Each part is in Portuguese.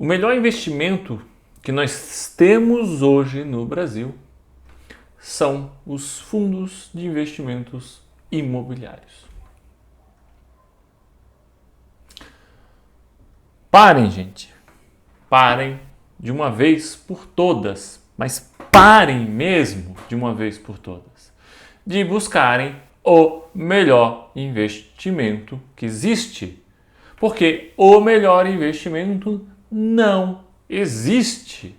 O melhor investimento que nós temos hoje no Brasil são os fundos de investimentos imobiliários. Parem, gente. Parem de uma vez por todas, mas parem mesmo de uma vez por todas, de buscarem o melhor investimento que existe. Porque o melhor investimento não existe.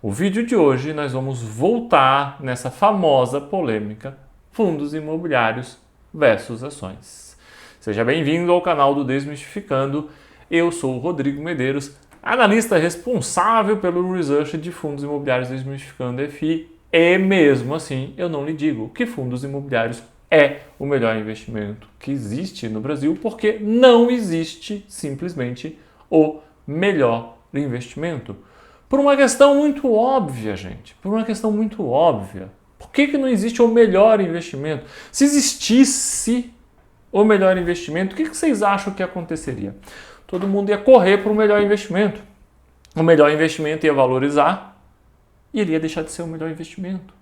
O vídeo de hoje nós vamos voltar nessa famosa polêmica fundos imobiliários versus ações. Seja bem-vindo ao canal do Desmistificando. Eu sou o Rodrigo Medeiros, analista responsável pelo research de fundos imobiliários Desmistificando FI, e mesmo assim eu não lhe digo que fundos imobiliários é o melhor investimento que existe no Brasil, porque não existe simplesmente o melhor investimento. Por uma questão muito óbvia, gente. Por uma questão muito óbvia. Por que não existe o melhor investimento? Se existisse o melhor investimento, o que vocês acham que aconteceria? Todo mundo ia correr para o melhor investimento. O melhor investimento ia valorizar e ele ia deixar de ser o melhor investimento.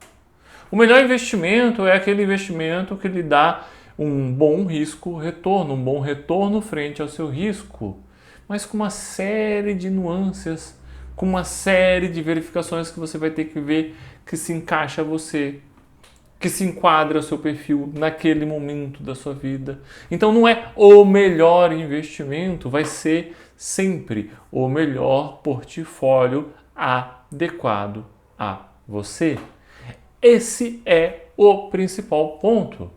O melhor investimento é aquele investimento que lhe dá um bom risco-retorno, um bom retorno frente ao seu risco, mas com uma série de nuances, com uma série de verificações que você vai ter que ver que se encaixa a você, que se enquadra ao seu perfil naquele momento da sua vida. Então não é o melhor investimento, vai ser sempre o melhor portfólio adequado a você. Esse é o principal ponto.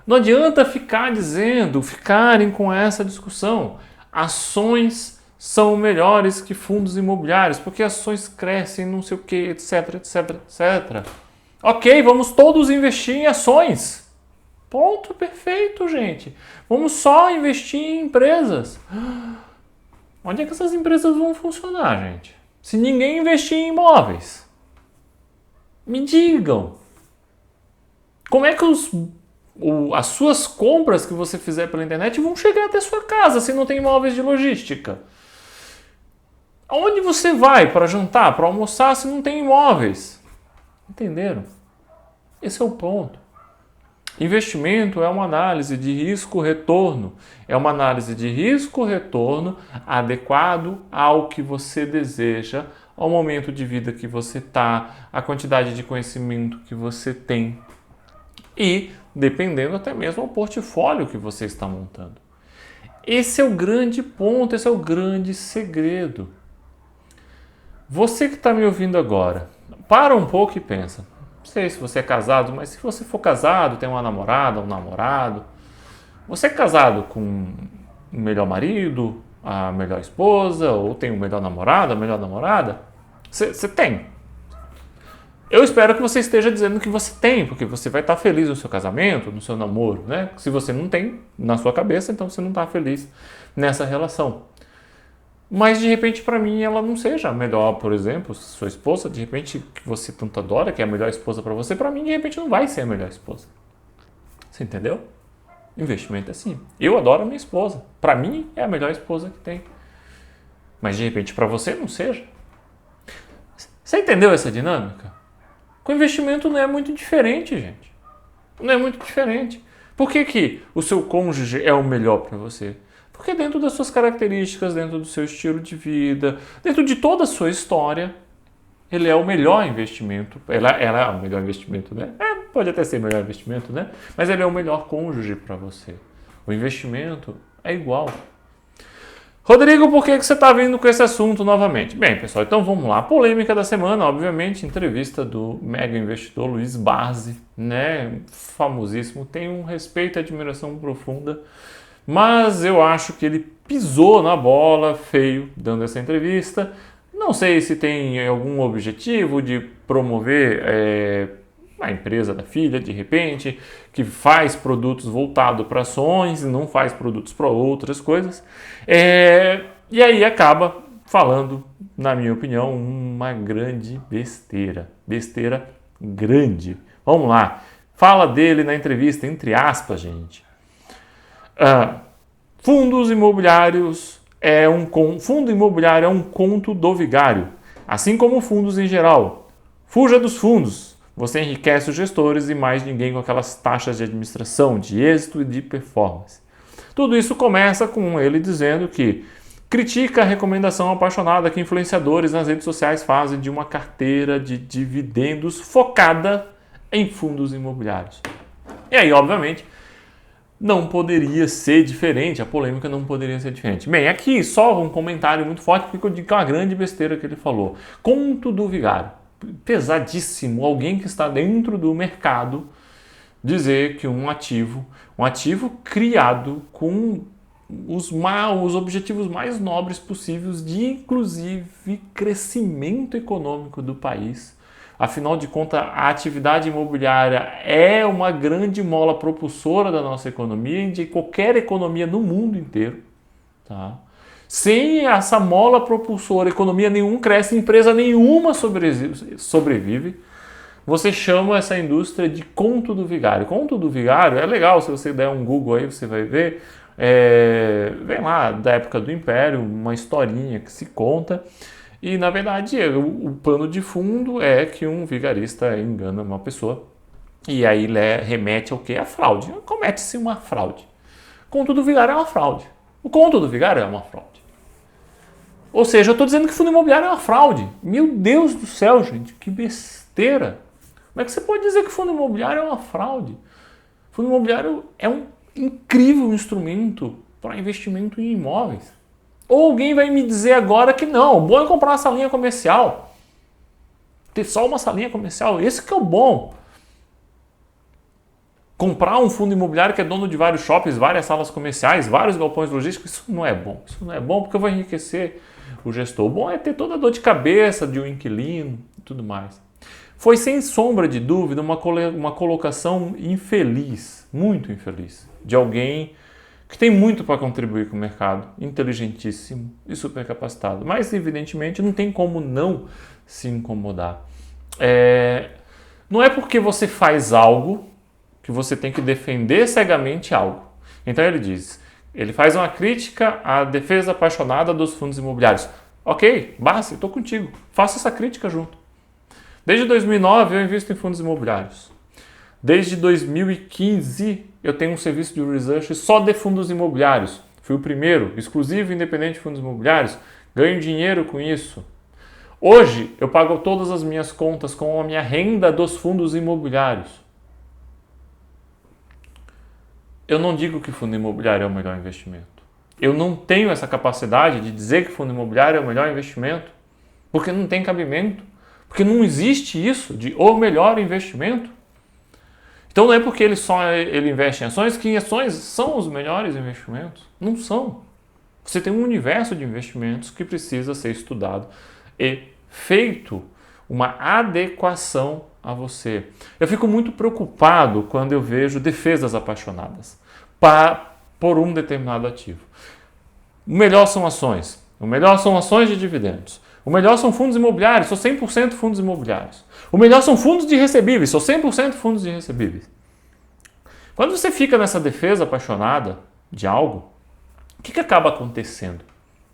Não adianta ficarem com essa discussão. Ações são melhores que fundos imobiliários, porque ações crescem, não sei o que, etc, etc, etc. Ok, vamos todos investir em ações. Ponto, perfeito, gente. Vamos só investir em empresas. Onde é que essas empresas vão funcionar, gente? Se ninguém investir em imóveis. Me digam, como é que as suas compras que você fizer pela internet vão chegar até sua casa se não tem imóveis de logística? Aonde você vai para jantar, para almoçar se não tem imóveis? Entenderam? Esse é o ponto. Investimento é uma análise de risco-retorno. É uma análise de risco-retorno adequado ao que você deseja, ao momento de vida que você está, à quantidade de conhecimento que você tem e, dependendo até mesmo, ao portfólio que você está montando. Esse é o grande ponto, esse é o grande segredo. Você que está me ouvindo agora, para um pouco e pensa. Não sei se você é casado, mas se você for casado, tem uma namorada, um namorado, você é casado com o melhor marido, a melhor esposa, ou tem o melhor namorado, a melhor namorada? Você tem. Eu espero que você esteja dizendo que você tem, porque você vai estar feliz no seu casamento, no seu namoro, né? Se você não tem na sua cabeça, então você não está feliz nessa relação. Mas de repente para mim ela não seja a melhor, por exemplo, sua esposa, de repente que você tanto adora, que é a melhor esposa para você, para mim de repente não vai ser a melhor esposa. Você entendeu? Investimento é assim. Eu adoro a minha esposa. Para mim é a melhor esposa que tem. Mas de repente para você não seja. Você entendeu essa dinâmica? Com investimento não é muito diferente, gente. Não é muito diferente. Por que o seu cônjuge é o melhor para você? Porque dentro das suas características, dentro do seu estilo de vida, dentro de toda a sua história, ele é o melhor investimento. Ela é o melhor investimento, né? Pode até ser o melhor investimento, né? Mas ele é o melhor cônjuge para você. O investimento é igual. Rodrigo, por que você está vindo com esse assunto novamente? Bem, pessoal, então vamos lá. A polêmica da semana, obviamente, entrevista do mega investidor Luiz Barsi, né? Famosíssimo, tem um respeito e admiração profunda, mas eu acho que ele pisou na bola feio dando essa entrevista. Não sei se tem algum objetivo de promover a empresa da filha, de repente, que faz produtos voltados para ações e não faz produtos para outras coisas. E aí acaba falando, na minha opinião, uma grande besteira. Besteira grande. Vamos lá. Fala dele na entrevista, entre aspas, gente. Fundos imobiliários fundo imobiliário é um conto do vigário, assim como fundos em geral. Fuja dos fundos. Você enriquece os gestores e mais ninguém com aquelas taxas de administração, de êxito e de performance. Tudo isso começa com ele dizendo que critica a recomendação apaixonada que influenciadores nas redes sociais fazem de uma carteira de dividendos focada em fundos imobiliários. E aí, obviamente, não poderia ser diferente, a polêmica não poderia ser diferente. Bem, aqui só um comentário muito forte, porque eu digo que é uma grande besteira que ele falou. Conto do vigário. Pesadíssimo, alguém que está dentro do mercado dizer que um ativo criado com os objetivos mais nobres possíveis de, inclusive, crescimento econômico do país. Afinal de contas, a atividade imobiliária é uma grande mola propulsora da nossa economia e de qualquer economia no mundo inteiro. Tá? Sem essa mola propulsora, economia nenhuma cresce, empresa nenhuma sobrevive. Você chama essa indústria de conto do vigário. Conto do vigário é legal, se você der um Google aí, você vai ver. Vem lá da época do Império, uma historinha que se conta. E, na verdade, o pano de fundo é que um vigarista engana uma pessoa. E aí remete ao quê? A fraude. Comete-se uma fraude. Conto do vigário é uma fraude. O conto do vigário é uma fraude. Ou seja, eu estou dizendo que fundo imobiliário é uma fraude. Meu Deus do céu, gente, que besteira. Como é que você pode dizer que fundo imobiliário é uma fraude? Fundo imobiliário é um incrível instrumento para investimento em imóveis. Ou alguém vai me dizer agora que não, o bom é comprar uma salinha comercial. Ter só uma salinha comercial, esse que é o bom. Comprar um fundo imobiliário que é dono de vários shoppings, várias salas comerciais, vários galpões logísticos, isso não é bom. Isso não é bom porque eu vou enriquecer o gestor. O bom é ter toda a dor de cabeça de um inquilino e tudo mais. Foi sem sombra de dúvida uma colocação infeliz, muito infeliz, de alguém que tem muito para contribuir com o mercado, inteligentíssimo e super capacitado. Mas, evidentemente, não tem como não se incomodar. Não é porque você faz algo que você tem que defender cegamente algo. Então ele faz uma crítica à defesa apaixonada dos fundos imobiliários. Ok, basta, eu estou contigo, faça essa crítica junto. Desde 2009 eu invisto em fundos imobiliários. Desde 2015 eu tenho um serviço de research só de fundos imobiliários. Fui o primeiro, exclusivo e independente de fundos imobiliários. Ganho dinheiro com isso. Hoje eu pago todas as minhas contas com a minha renda dos fundos imobiliários. Eu não digo que fundo imobiliário é o melhor investimento. Eu não tenho essa capacidade de dizer que fundo imobiliário é o melhor investimento, porque não tem cabimento, porque não existe isso de o melhor investimento. Então não é porque ele investe em ações que ações são os melhores investimentos. Não são. Você tem um universo de investimentos que precisa ser estudado e feito uma adequação a você. Eu fico muito preocupado quando eu vejo defesas apaixonadas por um determinado ativo. O melhor são ações. O melhor são ações de dividendos. O melhor são fundos imobiliários, sou 100% fundos imobiliários. O melhor são fundos de recebíveis, sou 100% fundos de recebíveis. Quando você fica nessa defesa apaixonada de algo, o que acaba acontecendo?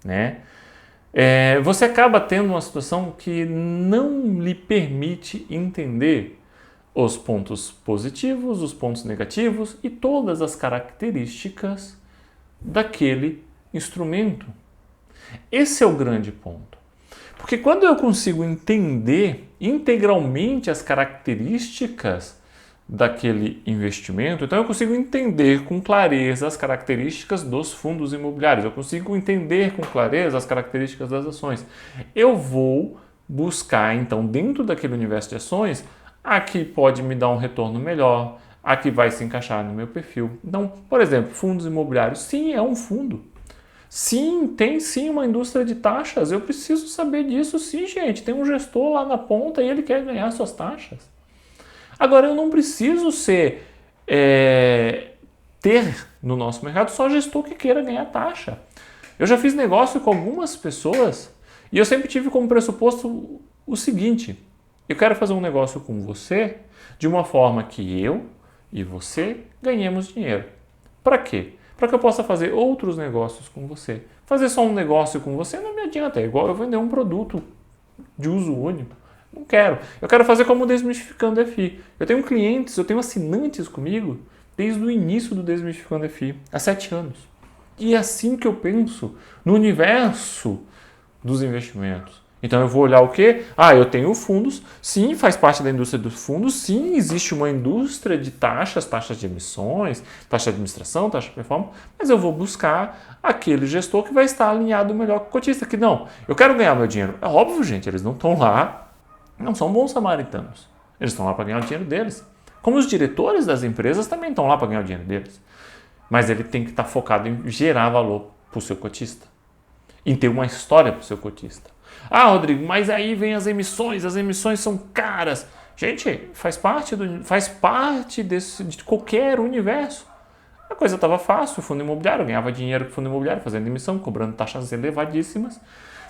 Né? Você acaba tendo uma situação que não lhe permite entender os pontos positivos, os pontos negativos e todas as características daquele instrumento. Esse é o grande ponto. Porque quando eu consigo entender integralmente as características daquele investimento, então eu consigo entender com clareza as características dos fundos imobiliários, eu consigo entender com clareza as características das ações. Eu vou buscar, então, dentro daquele universo de ações, a que pode me dar um retorno melhor, a que vai se encaixar no meu perfil. Então, por exemplo, fundos imobiliários, sim, é um fundo. Sim, tem sim uma indústria de taxas, eu preciso saber disso sim, gente. Tem um gestor lá na ponta e ele quer ganhar suas taxas. Agora, eu não preciso ter no nosso mercado só gestor que queira ganhar taxa. Eu já fiz negócio com algumas pessoas e eu sempre tive como pressuposto o seguinte: eu quero fazer um negócio com você de uma forma que eu e você ganhemos dinheiro. Para quê? para que eu possa fazer outros negócios com você. Fazer só um negócio com você não me adianta, é igual eu vender um produto de uso único. Não quero. Eu quero fazer como o Desmistificando FI. Eu tenho clientes, eu tenho assinantes comigo desde o início do Desmistificando FI, há 7 anos. E é assim que eu penso no universo dos investimentos. Então eu vou olhar o quê? Eu tenho fundos, sim, faz parte da indústria dos fundos, sim, existe uma indústria de taxas de emissões, taxa de administração, taxa de performance, mas eu vou buscar aquele gestor que vai estar alinhado melhor com o cotista, que não, eu quero ganhar meu dinheiro. É óbvio, gente, eles não estão lá, não são bons samaritanos, eles estão lá para ganhar o dinheiro deles. Como os diretores das empresas também estão lá para ganhar o dinheiro deles. Mas ele tem que estar focado em gerar valor para o seu cotista, em ter uma história para o seu cotista. Rodrigo, mas aí vem as emissões são caras. Gente, faz parte de qualquer universo. A coisa estava fácil, o fundo imobiliário ganhava dinheiro com o fundo imobiliário, fazendo emissão, cobrando taxas elevadíssimas.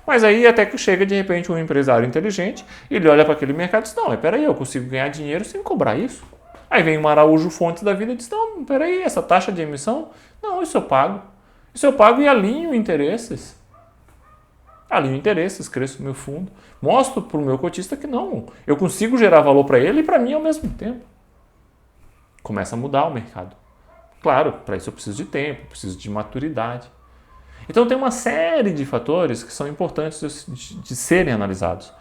Mas aí até que chega de repente um empresário inteligente, ele olha para aquele mercado e diz, não, peraí, eu consigo ganhar dinheiro sem cobrar isso. Aí vem um Araújo Fontes da vida e diz, não, peraí, essa taxa de emissão, não, isso eu pago. Isso eu pago e alinho interesses. Alinho interesses, cresço o meu fundo, mostro para o meu cotista que não, eu consigo gerar valor para ele e para mim ao mesmo tempo. Começa a mudar o mercado. Claro, para isso eu preciso de tempo, preciso de maturidade. Então tem uma série de fatores que são importantes de serem analisados.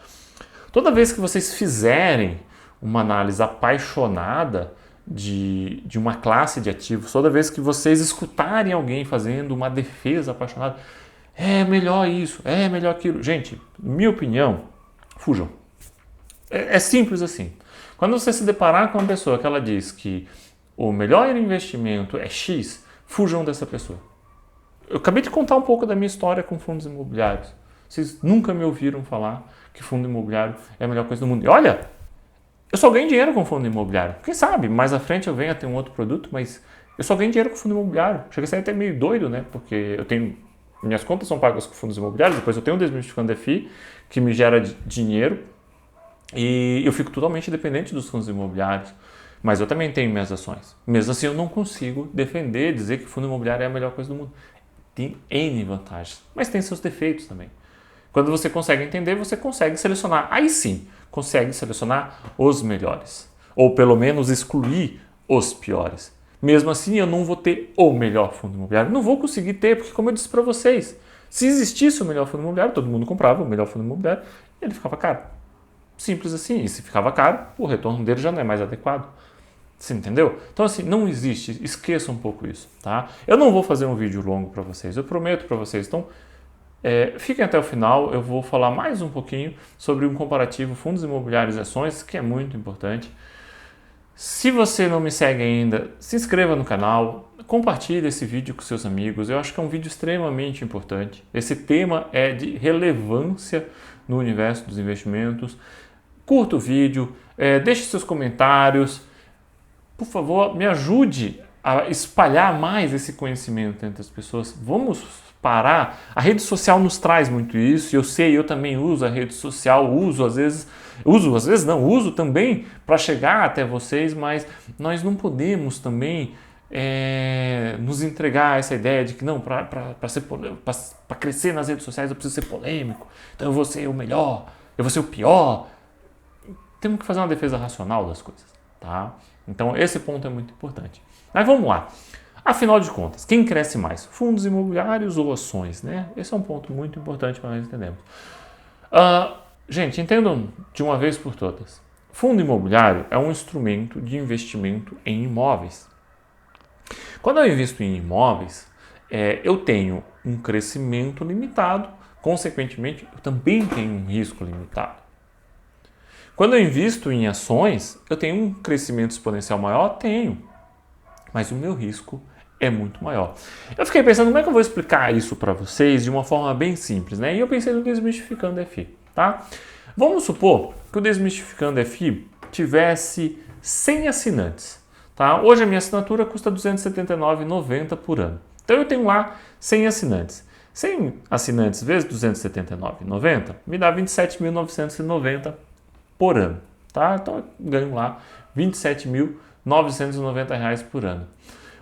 Toda vez que vocês fizerem uma análise apaixonada de uma classe de ativos, toda vez que vocês escutarem alguém fazendo uma defesa apaixonada, é melhor isso, é melhor aquilo. Gente, minha opinião, fujam. É simples assim. Quando você se deparar com uma pessoa que ela diz que o melhor investimento é X, fujam dessa pessoa. Eu acabei de contar um pouco da minha história com fundos imobiliários. Vocês nunca me ouviram falar que fundo imobiliário é a melhor coisa do mundo. E olha, eu só ganho dinheiro com fundo imobiliário. Quem sabe, mais à frente eu venho a ter um outro produto, mas eu só ganho dinheiro com fundo imobiliário. Chega a ser até meio doido, né? Porque minhas contas são pagas com fundos imobiliários, depois eu tenho um Desmistificando FI que me gera dinheiro e eu fico totalmente dependente dos fundos imobiliários. Mas eu também tenho minhas ações. Mesmo assim, eu não consigo dizer que fundo imobiliário é a melhor coisa do mundo. Tem N vantagens, mas tem seus defeitos também. Quando você consegue entender, você consegue selecionar. Aí sim, consegue selecionar os melhores. Ou pelo menos excluir os piores. Mesmo assim, eu não vou ter o melhor fundo imobiliário. Não vou conseguir ter, porque como eu disse para vocês, se existisse o melhor fundo imobiliário, todo mundo comprava o melhor fundo imobiliário e ele ficava caro. Simples assim. E se ficava caro, o retorno dele já não é mais adequado. Você entendeu? Então assim, não existe. Esqueça um pouco isso, tá? Eu não vou fazer um vídeo longo para vocês. Eu prometo para vocês. Então, fiquem até o final. Eu vou falar mais um pouquinho sobre um comparativo fundos imobiliários e ações, que é muito importante. Se você não me segue ainda, se inscreva no canal, compartilhe esse vídeo com seus amigos. Eu acho que é um vídeo extremamente importante. Esse tema é de relevância no universo dos investimentos. Curta o vídeo, deixe seus comentários. Por favor, me ajude a espalhar mais esse conhecimento entre as pessoas. Vamos parar. A rede social nos traz muito isso. Eu sei, eu também uso a rede social, uso também para chegar até vocês, mas nós não podemos também nos entregar a essa ideia de que não, para crescer nas redes sociais eu preciso ser polêmico, então eu vou ser o melhor, eu vou ser o pior. Temos que fazer uma defesa racional das coisas, tá? Então esse ponto é muito importante. Mas vamos lá. Afinal de contas, quem cresce mais? Fundos imobiliários ou ações, né? Esse é um ponto muito importante para nós entendermos. Gente, entendam de uma vez por todas. Fundo imobiliário é um instrumento de investimento em imóveis. Quando eu invisto em imóveis, eu tenho um crescimento limitado, consequentemente, eu também tenho um risco limitado. Quando eu invisto em ações, eu tenho um crescimento exponencial maior? Tenho, mas o meu risco é muito maior. Eu fiquei pensando como é que eu vou explicar isso para vocês de uma forma bem simples, né? E eu pensei no Desmistificando FI, tá? Vamos supor que o Desmistificando FI tivesse 100 assinantes, tá? Hoje a minha assinatura custa R$ 279,90 por ano. Então eu tenho lá 100 assinantes. 100 assinantes vezes R$ 279,90 me dá R$ 27.990 por ano, tá? Então eu ganho lá R$ 27.990 por ano.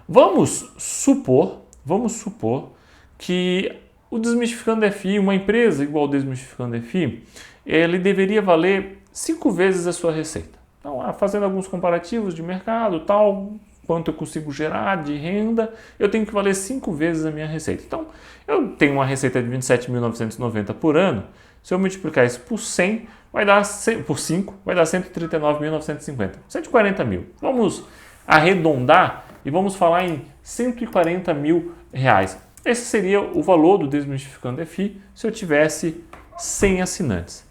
Vamos supor vamos supor que o Desmistificando FI, uma empresa igual ao Desmistificando FI, ele deveria valer 5 vezes a sua receita. Então, fazendo alguns comparativos de mercado, tal, quanto eu consigo gerar de renda, eu tenho que valer 5 vezes a minha receita. Então, eu tenho uma receita de 27.990 por ano. Se eu multiplicar isso por 100, vai dar por 5, vai dar 139.950, 140 mil. Vamos arredondar e vamos falar em 140 mil reais. Esse seria o valor do Desmistificando FI se eu tivesse 100 assinantes.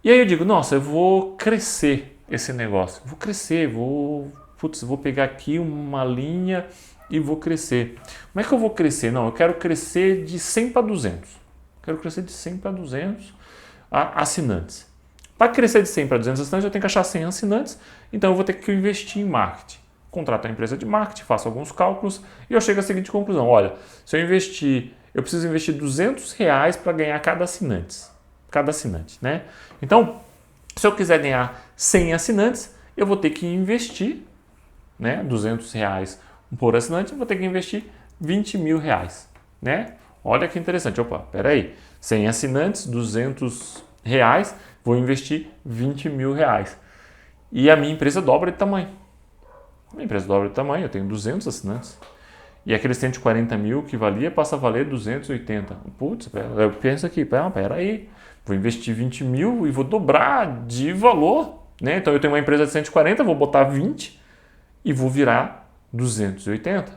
E aí eu digo, nossa, eu vou crescer esse negócio. Vou crescer, vou pegar aqui uma linha e vou crescer. Como é que eu vou crescer? Não, eu quero crescer de 100 para 200. Quero crescer de 100 para 200 assinantes. Para crescer de 100 para 200 assinantes, eu tenho que achar 100 assinantes, então eu vou ter que investir em marketing. Contrato a empresa de marketing, faço alguns cálculos e eu chego à seguinte conclusão. Olha, se eu preciso investir R$200 para ganhar cada assinante, né? Então, se eu quiser ganhar 100 assinantes, eu vou ter que investir, né, R$200 por assinante, eu vou ter que investir R$20 mil, né? Olha que interessante. Opa, peraí, 100 assinantes, R$200, vou investir R$20 mil. E a minha empresa dobra de tamanho. Minha empresa dobra de tamanho, eu tenho 200 assinantes. E aquele 140 mil que valia passa a valer 280. Putz, eu penso aqui, peraí, vou investir 20 mil e vou dobrar de valor. Né? Então eu tenho uma empresa de 140, vou botar 20 e vou virar 280.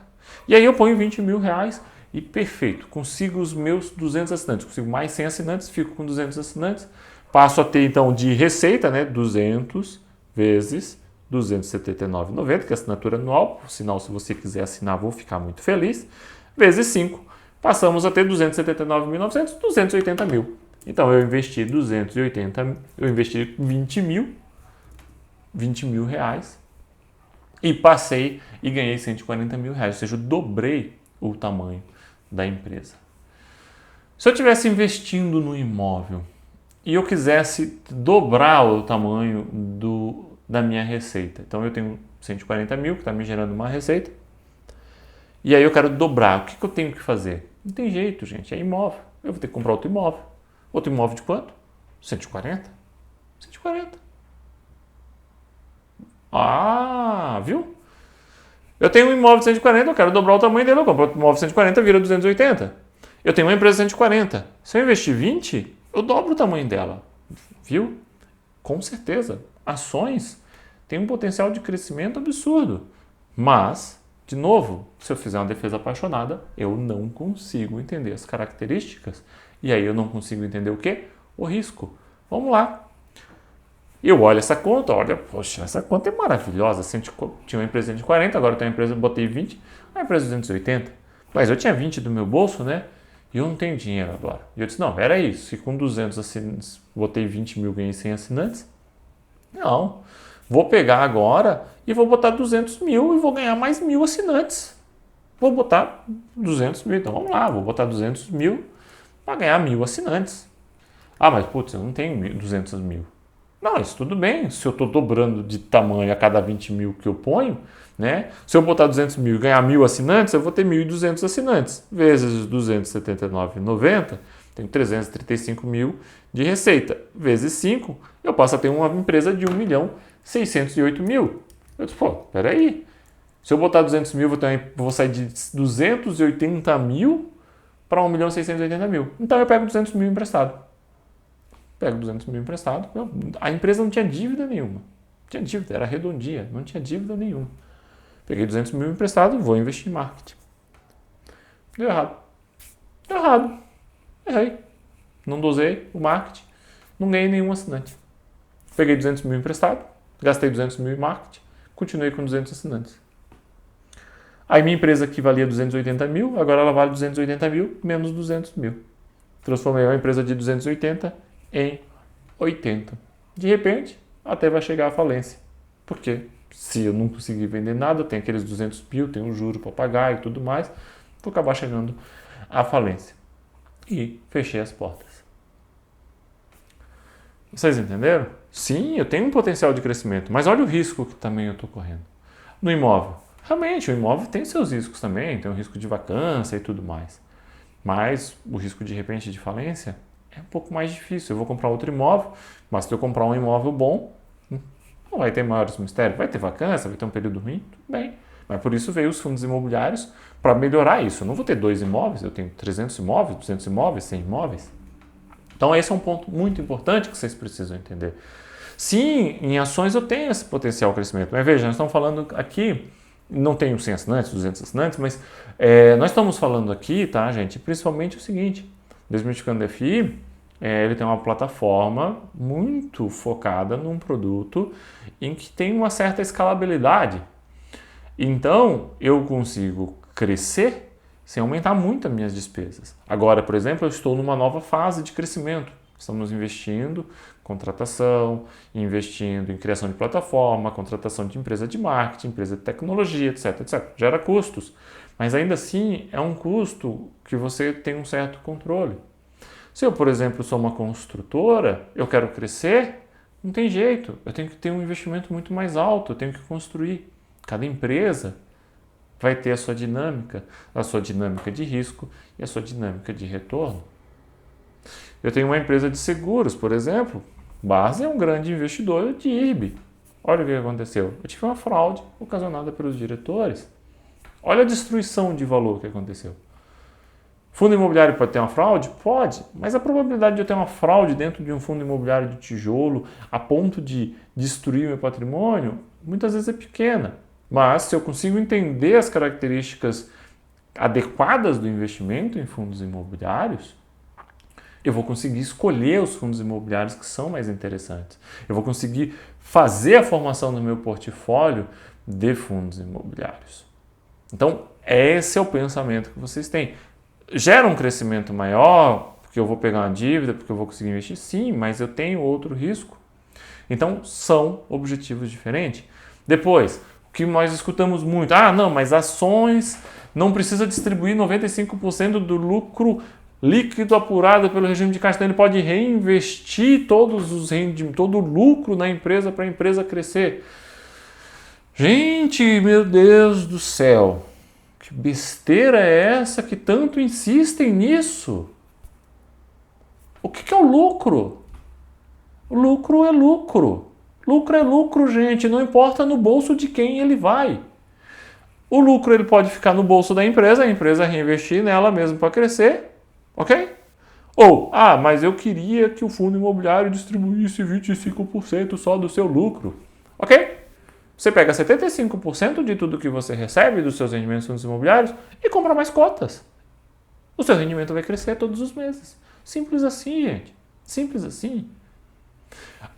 E aí eu ponho 20 mil reais e perfeito, consigo os meus 200 assinantes, consigo mais 100 assinantes, fico com 200 assinantes, passo a ter então de receita, né, 200 vezes 279,90, que é a assinatura anual, por sinal, se você quiser assinar, vou ficar muito feliz, vezes 5, passamos a ter 279.900, 280 mil. Então, eu investi 20 mil reais e passei e ganhei 140 mil reais, ou seja, eu dobrei o tamanho da empresa. Se eu estivesse investindo no imóvel e eu quisesse dobrar o tamanho da minha receita. Então eu tenho 140 mil que está me gerando uma receita e aí eu quero dobrar. O que eu tenho que fazer? Não tem jeito, gente. É imóvel. Eu vou ter que comprar outro imóvel. Outro imóvel de quanto? 140? 140. Ah, viu? Eu tenho um imóvel de 140, eu quero dobrar o tamanho dele. Eu compro outro imóvel de 140, vira 280. Eu tenho uma empresa de 140. Se eu investir 20, eu dobro o tamanho dela. Viu? Com certeza. Ações têm um potencial de crescimento absurdo. Mas, de novo, se eu fizer uma defesa apaixonada, eu não consigo entender as características. E aí eu não consigo entender o quê? O risco. Vamos lá. Eu olho essa conta, olha, poxa, essa conta é maravilhosa. Tinha uma empresa de 40, agora tem uma empresa, botei 20, uma empresa de 280. Mas eu tinha 20 do meu bolso, né? E eu não tenho dinheiro agora. E eu disse, não, peraí, se com 200 assinantes, botei 20 mil, ganhei 100 assinantes, não, vou pegar agora e vou botar 200 mil e vou ganhar mais 1.000 assinantes. Vou botar 200 mil, então vamos lá, vou botar 200 mil para ganhar 1.000 assinantes. Ah, mas putz, eu não tenho 200 mil. Não, isso tudo bem, se eu estou dobrando de tamanho a cada 20 mil que eu ponho, né? Se eu botar 200 mil e ganhar 1.000 assinantes, eu vou ter 1.200 assinantes, vezes 279,90, tenho 335 mil de receita, vezes 5, eu passo a ter uma empresa de 1.608.000. Eu disse, pô, peraí, se eu botar 200 mil, vou sair de 280 mil para 1.680.000. Então eu pego 200 mil emprestado. Pego 200 mil emprestado. A empresa não tinha dívida nenhuma. Não tinha dívida, era redondia, não tinha dívida nenhuma. Peguei 200 mil emprestado e vou investir em marketing. Deu errado. Deu errado. Errei. Não dosei o marketing, não ganhei nenhum assinante. Peguei 200 mil emprestado, gastei 200 mil em marketing, continuei com 200 assinantes. Aí minha empresa que valia 280 mil, agora ela vale 280 mil menos 200 mil. Transformei uma empresa de 280 em 80. De repente, até vai chegar à falência. Por quê? Se eu não conseguir vender nada, tem aqueles 200 mil, tem um juro para pagar e tudo mais, vou acabar chegando à falência. E fechei as portas. Vocês entenderam? Sim, eu tenho um potencial de crescimento, mas olha o risco que também eu estou correndo. No imóvel, Realmente, o imóvel tem seus riscos também, tem o risco de vacância e tudo mais. Mas o risco de repente de falência é um pouco mais difícil. Eu vou comprar outro imóvel, mas se eu comprar um imóvel bom, não vai ter maiores mistérios. Vai ter vacância, vai ter um período ruim, tudo bem. Mas por isso veio os fundos imobiliários para melhorar isso. Eu não vou ter 2 imóveis, eu tenho 300 imóveis, 200 imóveis, 100 imóveis. Então esse é um ponto muito importante que vocês precisam entender. Sim, em ações eu tenho esse potencial crescimento. Mas veja, nós estamos falando aqui, não tenho 100 assinantes, 200 assinantes, mas nós estamos falando aqui, tá, gente, principalmente o seguinte: Desmistificando DFI, ele tem uma plataforma muito focada num produto em que tem uma certa escalabilidade. Então, eu consigo crescer sem aumentar muito as minhas despesas. Agora, por exemplo, eu estou numa nova fase de crescimento. Estamos investindo em contratação, investindo em criação de plataforma, contratação de empresa de marketing, empresa de tecnologia, etc, etc. Gera custos, mas ainda assim é um custo que você tem um certo controle. Se eu, por exemplo, sou uma construtora, eu quero crescer, não tem jeito. Eu tenho que ter um investimento muito mais alto, eu tenho que construir. Cada empresa vai ter a sua dinâmica de risco e a sua dinâmica de retorno. Eu tenho uma empresa de seguros, por exemplo, Base é um grande investidor de IRB. Olha o que aconteceu. Eu tive uma fraude ocasionada pelos diretores. Olha a destruição de valor que aconteceu. Fundo imobiliário pode ter uma fraude? Pode, mas a probabilidade de eu ter uma fraude dentro de um fundo imobiliário de tijolo a ponto de destruir meu patrimônio, muitas vezes é pequena. Mas se eu consigo entender as características adequadas do investimento em fundos imobiliários, eu vou conseguir escolher os fundos imobiliários que são mais interessantes. Eu vou conseguir fazer a formação do meu portfólio de fundos imobiliários. Então, esse é o pensamento que vocês têm. Gera um crescimento maior, porque eu vou pegar uma dívida, porque eu vou conseguir investir? Sim, mas eu tenho outro risco. Então, são objetivos diferentes. Depois, o que nós escutamos muito, não, mas ações não precisa distribuir 95% do lucro líquido apurado pelo regime de caixa, então ele pode reinvestir todo o lucro na empresa para a empresa crescer. Gente, meu Deus do céu, que besteira é essa que tanto insistem nisso? O que é o lucro? O lucro é lucro. Lucro é lucro, gente, não importa no bolso de quem ele vai. O lucro ele pode ficar no bolso da empresa, a empresa reinvestir nela mesmo para crescer, ok? Ou, mas eu queria que o fundo imobiliário distribuísse 25% só do seu lucro, ok? Você pega 75% de tudo que você recebe dos seus rendimentos fundos imobiliários e compra mais cotas. O seu rendimento vai crescer todos os meses. Simples assim, gente. Simples assim.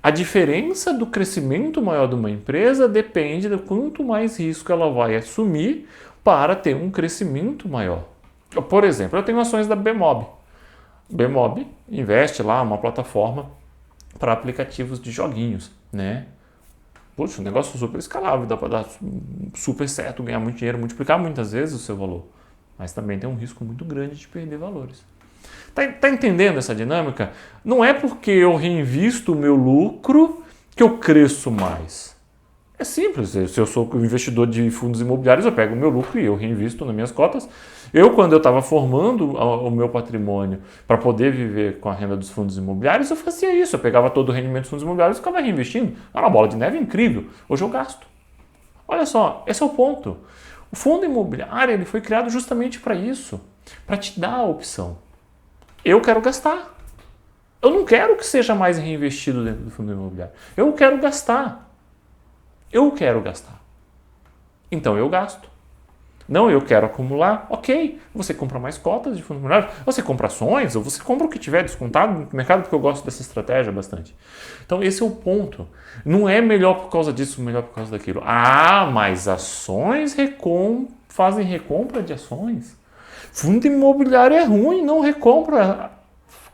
A diferença do crescimento maior de uma empresa depende de quanto mais risco ela vai assumir para ter um crescimento maior. Por exemplo, eu tenho ações da Bemob. Bemob investe lá uma plataforma para aplicativos de joguinhos, né? Poxa, um negócio super escalável, dá para dar super certo, ganhar muito dinheiro, multiplicar muitas vezes o seu valor. Mas também tem um risco muito grande de perder valores. Tá entendendo essa dinâmica? Não é porque eu reinvisto o meu lucro que eu cresço mais. É simples. Se eu sou investidor de fundos imobiliários, eu pego o meu lucro e eu reinvisto nas minhas cotas. Quando eu estava formando o meu patrimônio para poder viver com a renda dos fundos imobiliários, eu fazia isso. Eu pegava todo o rendimento dos fundos imobiliários e ficava reinvestindo. Era uma bola de neve incrível. Hoje eu gasto. Olha só, esse é o ponto. O fundo imobiliário ele foi criado justamente para isso, para te dar a opção. Eu quero gastar. Eu não quero que seja mais reinvestido dentro do fundo imobiliário. Eu quero gastar. Eu quero gastar. Então eu gasto. Não, eu quero acumular. Ok, você compra mais cotas de fundo imobiliário, você compra ações, ou você compra o que tiver descontado no mercado, porque eu gosto dessa estratégia bastante. Então esse é o ponto. Não é melhor por causa disso, melhor por causa daquilo. Mas ações fazem recompra de ações. Fundo imobiliário é ruim, não recompra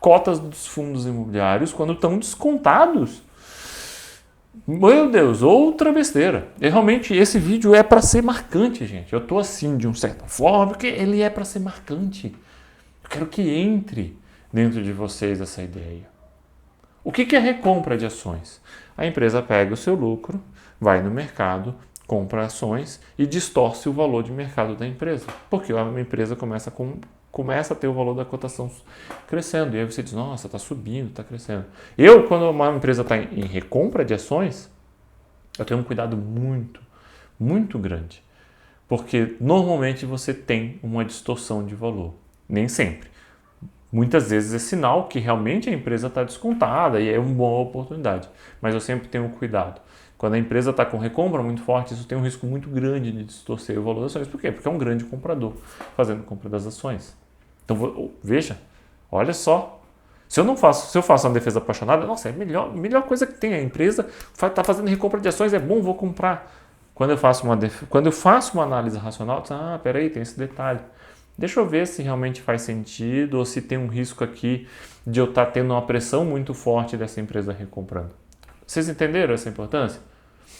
cotas dos fundos imobiliários quando estão descontados. Meu Deus, outra besteira. Realmente esse vídeo é para ser marcante, gente. Eu tô assim de uma certa forma porque ele é para ser marcante. Eu quero que entre dentro de vocês essa ideia. O que é recompra de ações? A empresa pega o seu lucro, vai no mercado, compra ações e distorce o valor de mercado da empresa, porque a empresa começa a ter o valor da cotação crescendo, e aí você diz, nossa, está subindo, está crescendo. Quando uma empresa está em recompra de ações, eu tenho um cuidado muito, muito grande, porque normalmente você tem uma distorção de valor, nem sempre. Muitas vezes é sinal que realmente a empresa está descontada e é uma boa oportunidade, mas eu sempre tenho cuidado. Quando a empresa está com recompra muito forte, isso tem um risco muito grande de distorcer o valor das ações. Por quê? Porque é um grande comprador fazendo compra das ações. Então, veja, olha só. Se eu faço uma defesa apaixonada, nossa, é a melhor coisa que tem. A empresa está fazendo recompra de ações, é bom, vou comprar. Quando eu faço uma análise racional, eu digo, peraí, tem esse detalhe. Deixa eu ver se realmente faz sentido ou se tem um risco aqui de eu estar tendo uma pressão muito forte dessa empresa recomprando. Vocês entenderam essa importância?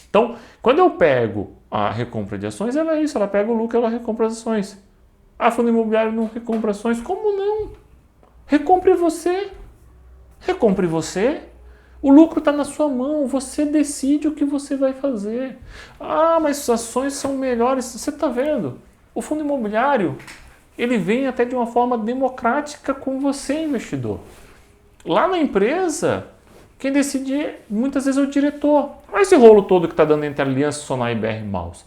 Então, quando eu pego a recompra de ações, ela é isso, ela pega o lucro, ela recompra as ações. Fundo imobiliário não recompra ações? Como não? Recompre você. Recompre você. O lucro está na sua mão, você decide o que você vai fazer. Mas as ações são melhores. Você está vendo? O fundo imobiliário, ele vem até de uma forma democrática com você, investidor. Lá na empresa, quem decide muitas vezes é o diretor. Mas esse rolo todo que está dando entre Aliança Sonar e BR Malls.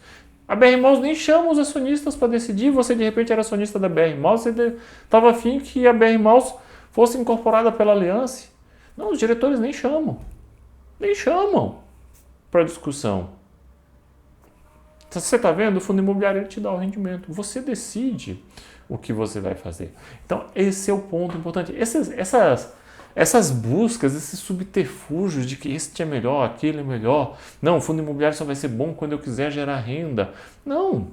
A BR Malls nem chama os acionistas para decidir. Você de repente era acionista da BR Malls, você estava afim que a BR Malls fosse incorporada pela Aliança. Não, os diretores nem chamam para discussão. Você está vendo? O fundo imobiliário ele te dá o rendimento. Você decide o que você vai fazer. Então, esse é o ponto importante. Essas buscas, esses subterfúgios de que este é melhor, aquele é melhor. Não, o fundo imobiliário só vai ser bom quando eu quiser gerar renda. Não.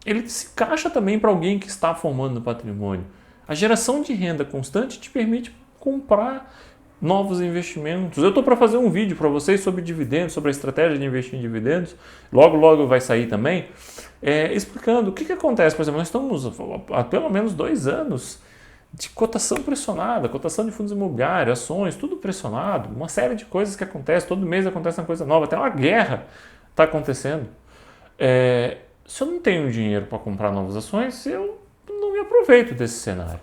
Ele se encaixa também para alguém que está formando patrimônio. A geração de renda constante te permite comprar novos investimentos. Eu estou para fazer um vídeo para vocês sobre dividendos, sobre a estratégia de investir em dividendos. Logo vai sair também, explicando o que acontece. Por exemplo, nós estamos há pelo menos 2 anos de cotação pressionada, cotação de fundos imobiliários, ações, tudo pressionado, uma série de coisas que acontecem, todo mês acontece uma coisa nova, até uma guerra está acontecendo. Se eu não tenho dinheiro para comprar novas ações, eu não me aproveito desse cenário.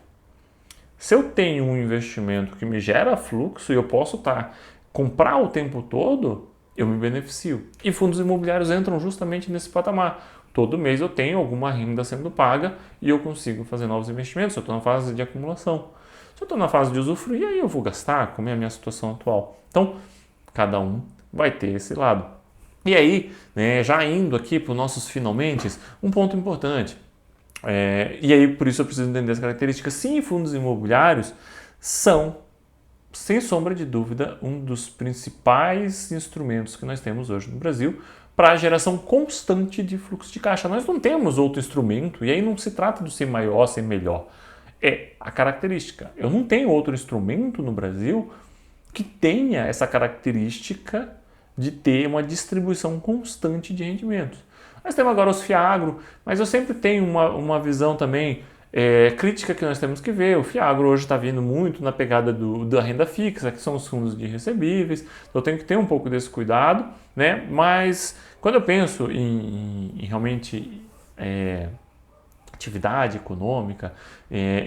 Se eu tenho um investimento que me gera fluxo e eu posso comprar o tempo todo, eu me beneficio. E fundos imobiliários entram justamente nesse patamar. Todo mês eu tenho alguma renda sendo paga e eu consigo fazer novos investimentos. Se eu estou na fase de acumulação. Se eu estou na fase de usufruir, aí eu vou gastar, como é a minha situação atual. Então, cada um vai ter esse lado. E aí, já indo aqui para os nossos finalmente, um ponto importante. E aí, por isso eu preciso entender as características. Sim, fundos imobiliários são, sem sombra de dúvida, um dos principais instrumentos que nós temos hoje no Brasil para a geração constante de fluxo de caixa. Nós não temos outro instrumento, e aí não se trata de ser maior, ser melhor. É a característica. Eu não tenho outro instrumento no Brasil que tenha essa característica de ter uma distribuição constante de rendimentos. Nós temos agora os FIAGRO, mas eu sempre tenho uma visão também crítica que nós temos que ver. O FIAGRO hoje está vindo muito na pegada da renda fixa, que são os fundos de recebíveis, então eu tenho que ter um pouco desse cuidado, né? Mas quando eu penso em realmente atividade econômica,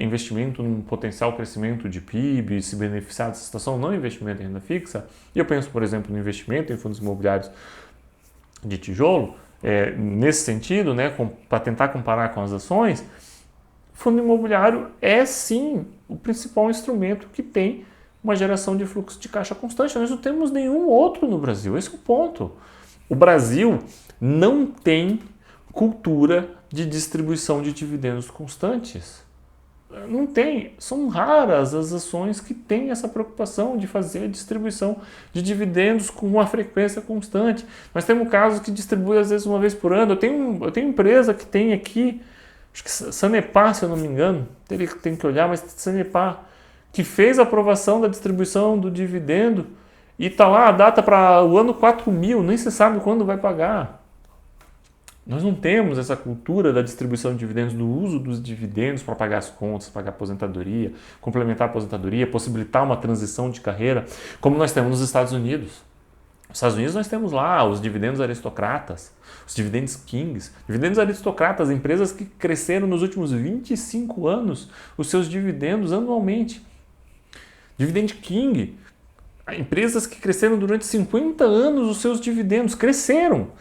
investimento num potencial crescimento de PIB, se beneficiar dessa situação, não investimento em renda fixa, e eu penso, por exemplo, no investimento em fundos imobiliários de tijolo, nesse sentido, né, para tentar comparar com as ações, fundo imobiliário é sim o principal instrumento que tem uma geração de fluxo de caixa constante. Nós não temos nenhum outro no Brasil, esse é o ponto. O Brasil não tem cultura de distribuição de dividendos constantes. Não tem, são raras as ações que têm essa preocupação de fazer a distribuição de dividendos com uma frequência constante. Nós temos casos que distribui às vezes uma vez por ano. Eu tenho empresa que tem aqui, acho que Sanepar, se eu não me engano, tem que olhar, mas Sanepar, que fez a aprovação da distribuição do dividendo e está lá a data para o ano 4000, nem se sabe quando vai pagar. Nós não temos essa cultura da distribuição de dividendos, do uso dos dividendos para pagar as contas, pagar aposentadoria, complementar a aposentadoria, possibilitar uma transição de carreira, como nós temos nos Estados Unidos. Nos Estados Unidos nós temos lá os dividendos aristocratas, os dividendos kings, dividendos aristocratas, empresas que cresceram nos últimos 25 anos os seus dividendos anualmente. Dividend king, empresas que cresceram durante 50 anos os seus dividendos, cresceram.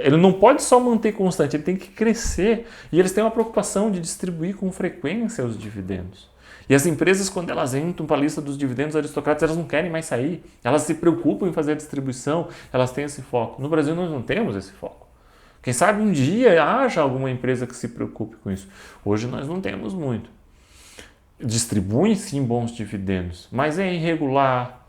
Ele não pode só manter constante, ele tem que crescer. E eles têm uma preocupação de distribuir com frequência os dividendos. E as empresas, quando elas entram para a lista dos dividendos aristocratas, elas não querem mais sair. Elas se preocupam em fazer a distribuição, elas têm esse foco. No Brasil nós não temos esse foco. Quem sabe um dia haja alguma empresa que se preocupe com isso. Hoje nós não temos muito. Distribuem sim bons dividendos, mas é irregular,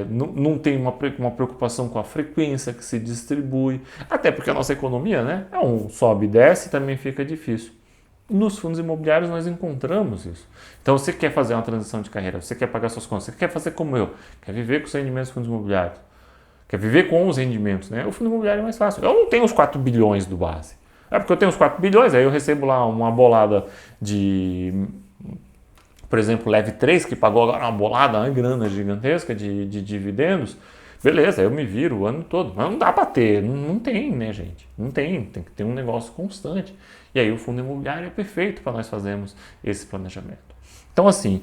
não tem uma preocupação com a frequência que se distribui, até porque a nossa economia, né, sobe e desce, também fica difícil. Nos fundos imobiliários nós encontramos isso. Então você quer fazer uma transição de carreira, você quer pagar suas contas, você quer fazer como eu, quer viver com os rendimentos dos fundos imobiliários, quer viver com os rendimentos, né? O fundo imobiliário é mais fácil. Eu não tenho os 4 bilhões do base. É porque eu tenho os 4 bilhões, aí eu recebo lá uma bolada de, por exemplo, Leve 3, que pagou agora uma bolada, uma grana gigantesca de dividendos. Beleza, eu me viro o ano todo. Mas não dá para ter, não tem, né, gente? Não tem que ter um negócio constante. E aí o fundo imobiliário é perfeito para nós fazermos esse planejamento. Então, assim,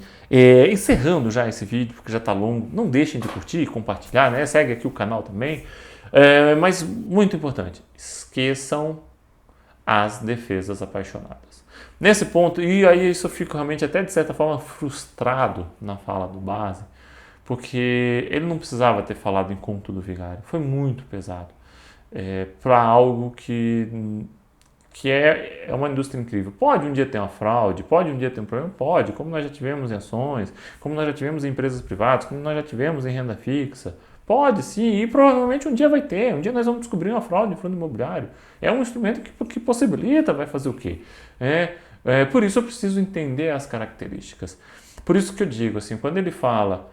encerrando já esse vídeo, porque já está longo, não deixem de curtir, compartilhar, né? Segue aqui o canal também. Mas, muito importante, esqueçam as defesas apaixonadas. Nesse ponto, e aí isso eu fico realmente até de certa forma frustrado na fala do Base, porque ele não precisava ter falado em conto do vigário, foi muito pesado para algo que é uma indústria incrível. Pode um dia ter uma fraude, pode um dia ter um problema? Pode, como nós já tivemos em ações, como nós já tivemos em empresas privadas, como nós já tivemos em renda fixa. Pode sim, e provavelmente um dia vai ter. Um dia nós vamos descobrir uma fraude no fundo imobiliário. É um instrumento que possibilita, vai fazer o quê? Por isso eu preciso entender as características. Por isso que eu digo, assim, quando ele fala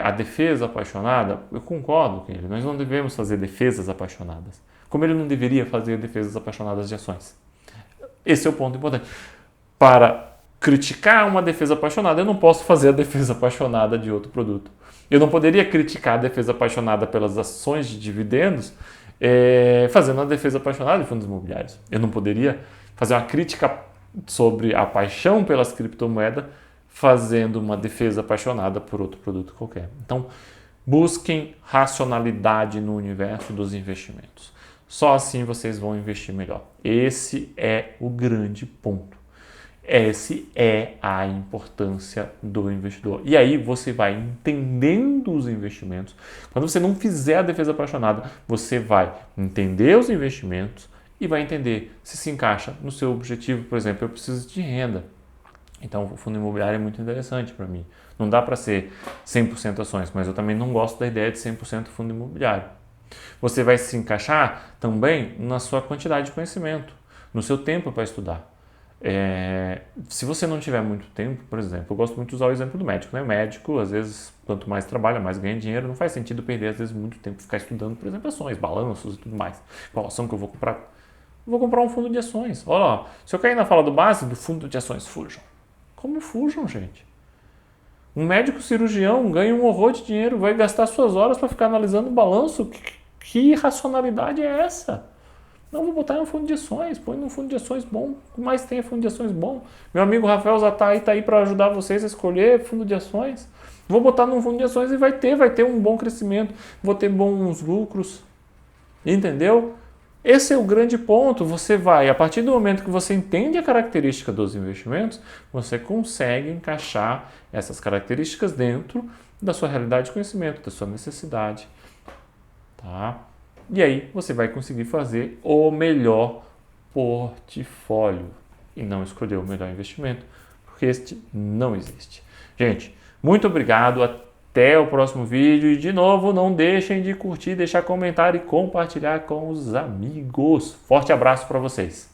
a defesa apaixonada, eu concordo com ele. Nós não devemos fazer defesas apaixonadas. Como ele não deveria fazer defesas apaixonadas de ações. Esse é o ponto importante. Para criticar uma defesa apaixonada, eu não posso fazer a defesa apaixonada de outro produto. Eu não poderia criticar a defesa apaixonada pelas ações de dividendos fazendo a defesa apaixonada de fundos imobiliários. Eu não poderia fazer uma crítica sobre a paixão pelas criptomoedas fazendo uma defesa apaixonada por outro produto qualquer. Então, busquem racionalidade no universo dos investimentos. Só assim vocês vão investir melhor. Esse é o grande ponto. Essa é a importância do investidor. E aí você vai entendendo os investimentos. Quando você não fizer a defesa apaixonada, você vai entender os investimentos e vai entender se encaixa no seu objetivo. Por exemplo, eu preciso de renda. Então, o fundo imobiliário é muito interessante para mim. Não dá para ser 100% ações, mas eu também não gosto da ideia de 100% fundo imobiliário. Você vai se encaixar também na sua quantidade de conhecimento, no seu tempo para estudar. Se você não tiver muito tempo, por exemplo, eu gosto muito de usar o exemplo do médico, né? O médico, às vezes, quanto mais trabalha, mais ganha dinheiro, não faz sentido perder, às vezes, muito tempo ficar estudando, por exemplo, ações, balanços e tudo mais. Qual ação que eu vou comprar? Eu vou comprar um fundo de ações. Olha lá, se eu cair na fala do Base, do fundo de ações, fujam. Como fujam, gente? Um médico cirurgião ganha um horror de dinheiro, vai gastar suas horas para ficar analisando o balanço. Que irracionalidade é essa? Não, vou botar em um fundo de ações, põe num fundo de ações bom, o que mais tem é fundo de ações bom. Meu amigo Rafael já tá aí para ajudar vocês a escolher fundo de ações. Vou botar num fundo de ações e vai ter um bom crescimento, vou ter bons lucros. Entendeu? Esse é o grande ponto. Você vai, a partir do momento que você entende a característica dos investimentos, você consegue encaixar essas características dentro da sua realidade de conhecimento, da sua necessidade. Tá? E aí você vai conseguir fazer o melhor portfólio e não escolher o melhor investimento, porque este não existe. Gente, muito obrigado, até o próximo vídeo e de novo não deixem de curtir, deixar comentário e compartilhar com os amigos. Forte abraço para vocês.